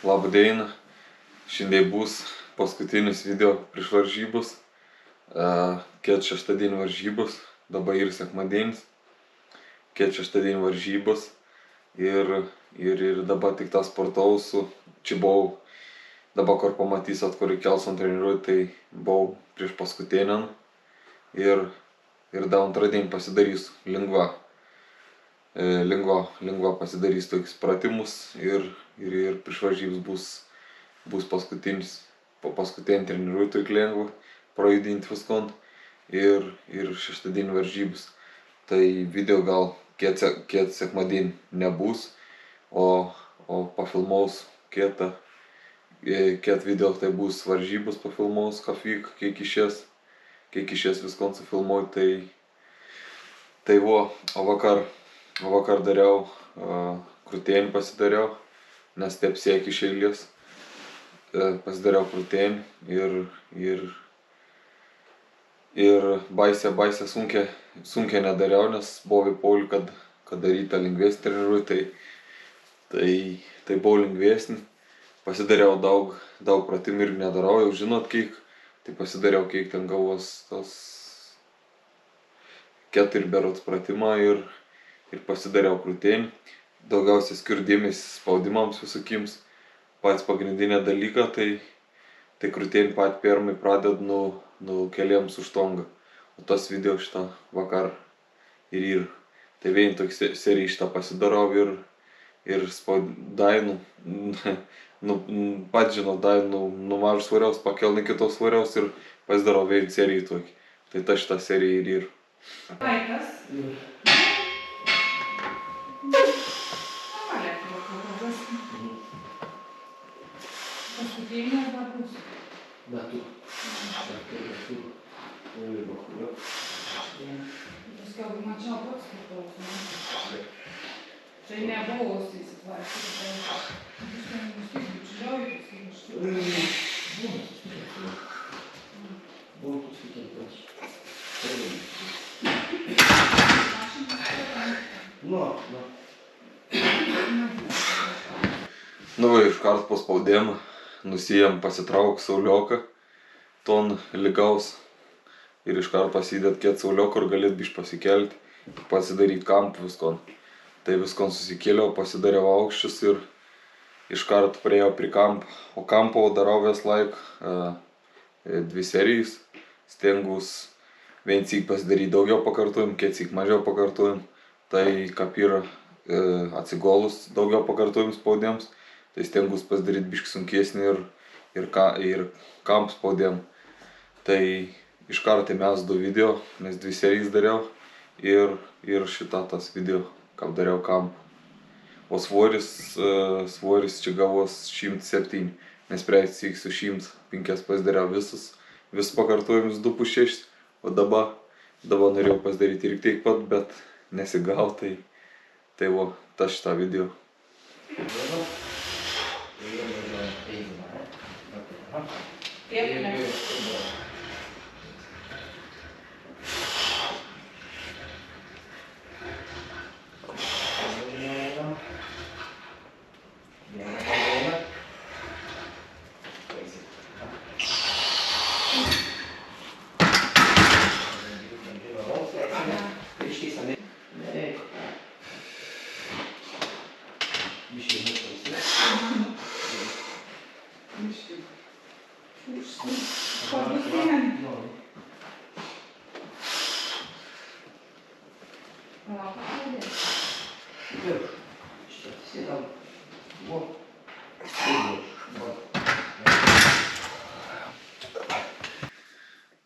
Labą dieną. Šiandien bus paskutinis video prieš varžybas. Kiet šeštadienį varžybas, dabar ir sekmadienis. Kiet šeštadienį varžybas ir dabar tik tą sportausiu. Čia buvau, dabar kur pamatysit, kur įkelsim treniruoti, tai buvau prieš paskutinį. Ir dar antradienį pasidarysiu lengva pasidarys tokius pratimus ir prieš varžybas bus paskutinį treniruotę tokiu lengva prajudinti viskon ir šeštadienį varžybas. Tai video gal kiet sekmadienį nebus, o pafilmaus kiet video tai bus varžybas pafilmaus, kiek išės viskon sufilmuoti, tai o vakar dariau, krūtinį pasidariau, nes taip siek iš eilės. Pasidariau krūtinį ir baisiai sunkiai nedariau, nes buvau Pauliui, kad daryta lengvesnį treniruotę, tai buvau lengvesnį. Pasidariau daug pratimų ir nedarau, jau žinot kiek, tai pasidariau kiek ten gavos tos 4 berods pratimą ir pasidariau krūtinį. Daugiausiai skiriu dėmesį spaudimams visokiems. Pats pagrindinė dalyka, tai krūtinį pat pirmai pradedu nuo keliams užtonga. O tas video šitą vakar ir. Tai vien tokį seriją šitą pasidarau ir dainu, pat žinot, dainu nuo mažo svariaus pakelnu iki to svariaus ir pasidarau vien seriją tokį. Tai ta šitą seriją ir. Vaikas. Paskutinį arba bus? Da, tu. Paskiau mačiau pats sportausiu. Tai nebuvo įsitvarkyti, tai kažkaip nuskirčiuliauju, Nu va, iškart po spaudimą nusijam pasitrauk saulioką, ton lygaus ir iškart pasidėt kiet saulioką ir galėt biškį pasikelti, pasidaryt kampų viskon. Tai viskon susikėliau, pasidariau aukščius ir iškart priėjau prie kampų. O kampų darau vis laik 2 serijas, stengus vien syk pasidaryti daugiau pakartojimų, kiet syk mažiau pakartojimų. Tai kaip yra atsigolus daugiau pakartojimų spaudėms, tai stengus pasidaryti biškį sunkesnį ir kampų spaudėm. Tai iškart mes 2 video, nes 2 serijas dariau ir šitą tas video, kaip dariau kampų. O svoris čia gavos 107, nes prieš syk su 105 pasidariau visus pakartojimus 2,6, o dabar norėjau pasidaryti ir tiek pat, bet nesigavo, tai va, tas šitą video.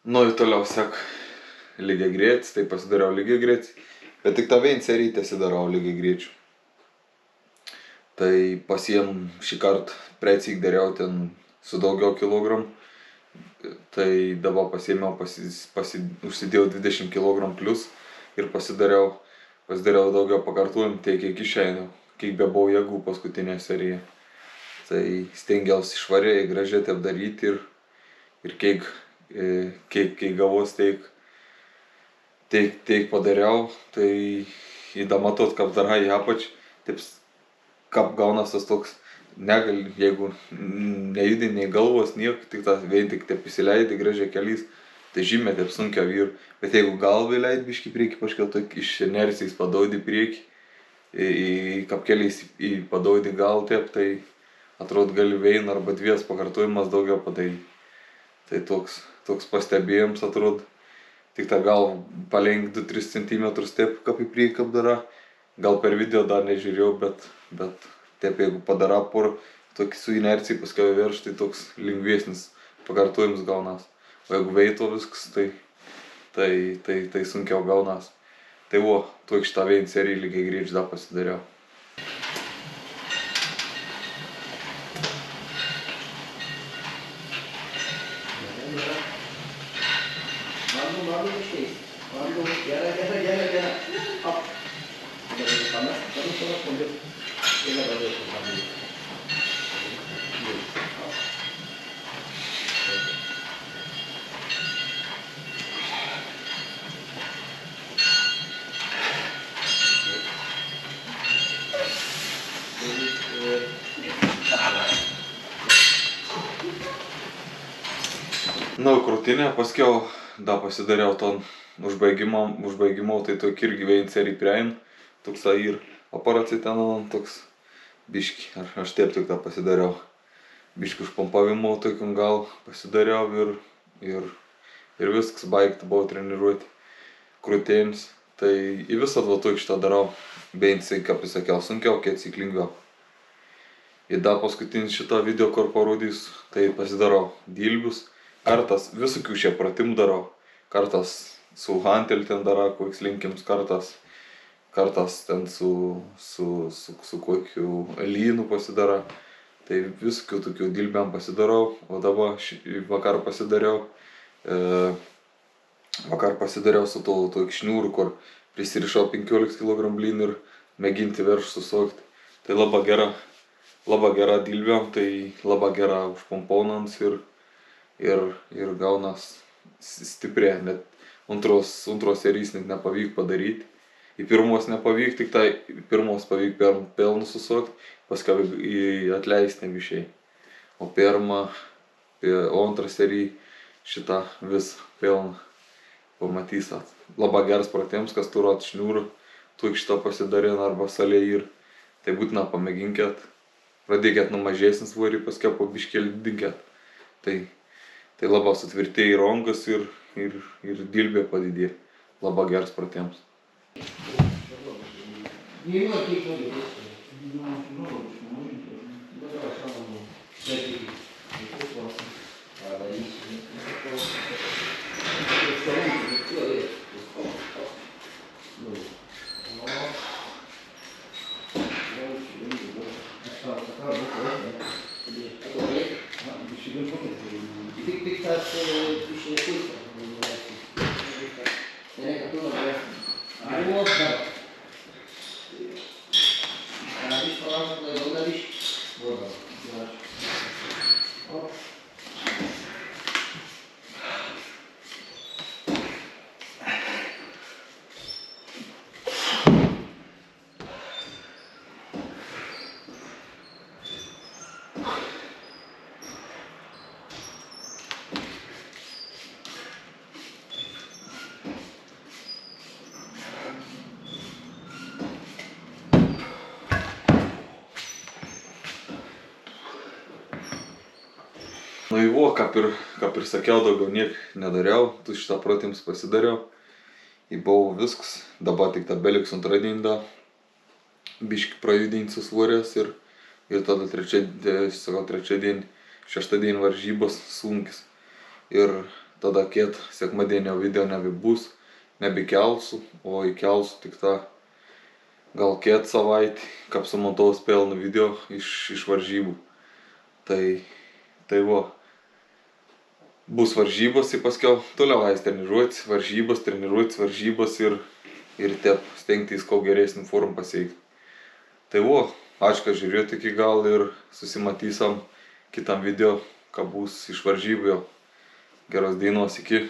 Nu ir toliau sek lygiai greitis, tai pasidariau lygiai greitis, bet tik tą vien seriją tesidarau lygiai greičiu. Tai pasiem šį kartą precyk dariau ten su daugiau kilogramų, tai dabar pasiėmiau, užsidėjau 20 kg plus ir pasidariau daugiau pakartojimų, tai kiek išeinu, kiek bebuvau jėgų paskutinė serija. Tai stengiausi švariai, gražiai taip daryti ir kiek gavos, teik padariau, tai įdamatot, kaip darai į apačią, taip kaip gaunas tas toks negali, jeigu nejudi nei galvos, nieko, tik tas vien tik taip įsileidi gražiai kelys, tai žymiai taip sunkiau ir, bet jeigu galvai leid biškį priekį, paškeltai iš inercijos padaudi priekį, į kapkelės į padaudi gal taip, tai atrodo gali vieną arba dvies pakartojimas daugiau padaryti. Tai toks pastebėjimas atrodo, tik tą gal palenk 2-3 cm taip kaip į priekį apdara, gal per video dar nežiūrėjau, bet taip jeigu padara porą, tokį su inercijai paskui virš, tai toks lengvesnis pakartojimas gaunas. O jeigu veito viskas, tai sunkiau gaunas. Tai vo, tu šitą vieną seriją lygiai grįžt dar pasidariau. Malu išeis. Malu, gerai. Op. Gerai, pames, dabar paliuk. Ir dabar jau paliuk. Nu, krūtinę paskiau dar pasidariau ton užbaigimo, tai tokį irgi vieną seriją priein, toksai ir aparatai ten toks biškį, aš taip tik tą pasidariau. Biškį užpompavimo tokiam gal pasidariau ir viskas baigta, buvau treniruoti krūtėms. Tai į visą tokį šitą darau, bent kaip sakiau, sunkiau, kiek lengviau. Ir dar paskutinis šitą video, kur parodys, tai pasidarau dilbius. Kartas visokių šie pratimų darau, kartas su hantel ten darau, kokius linkiams, kartas ten su kokiu lynu pasidara. Tai visokių tokių dilbiam pasidarau, o dabar vakar pasidariau su tokį šniūrų, kur prisirišau 15 kg blynų ir mėginti virš susukti. Tai labai gera dilbiam, tai labai gera užpomponams ir gaunas stipriai, net antros serijos net nepavyko padaryti. Į pirmos nepavyko, tik tai pirmos pavyko per pelnų susukti, paskui atleisti nebiškai. O antrą seriją šitą vis pelną pamatys. Labai geras pratims, kas turit šniūrų, tu šitą pasidarina arba salė ir tai būtina pamėginkėt. Pradėkėt nuo mažesnis svorį, paskui po biškėlį dinkėt. Tai labai sutvirtėjo ir rankas ir dilbė padidėjo. Labai geras pratims. Tik tas išlėkūs. Nereikia tu labai. Buvo dar. Daryš palauk, labiau daryš. Buvo dar. Nu į vo, kaip ir sakiau, daugiau niek nedariau, tu šitą pratims pasidariau. Ir buvo viskas, dabar tik tą beliks antradienį da, biškį prajudinsiu svorės ir tada trečiadienį, šeštadienį varžybos sunkis. Ir tada kiet sekmadienio video nebebus, nebekelsiu, o įkelsiu tik tą gal kiet savaitį, kaip sumontuos pelnų video iš varžybų. Tai vo. Bus varžybos ir paskiau toliau eis treniruotis, varžybos ir taip stengtis kuo geresnį formą pasiekti. Tai vo, ačiū, kad žiūrėjot iki gal ir susimatysim kitam video, ką bus iš varžybų jau. Geros dienos, iki.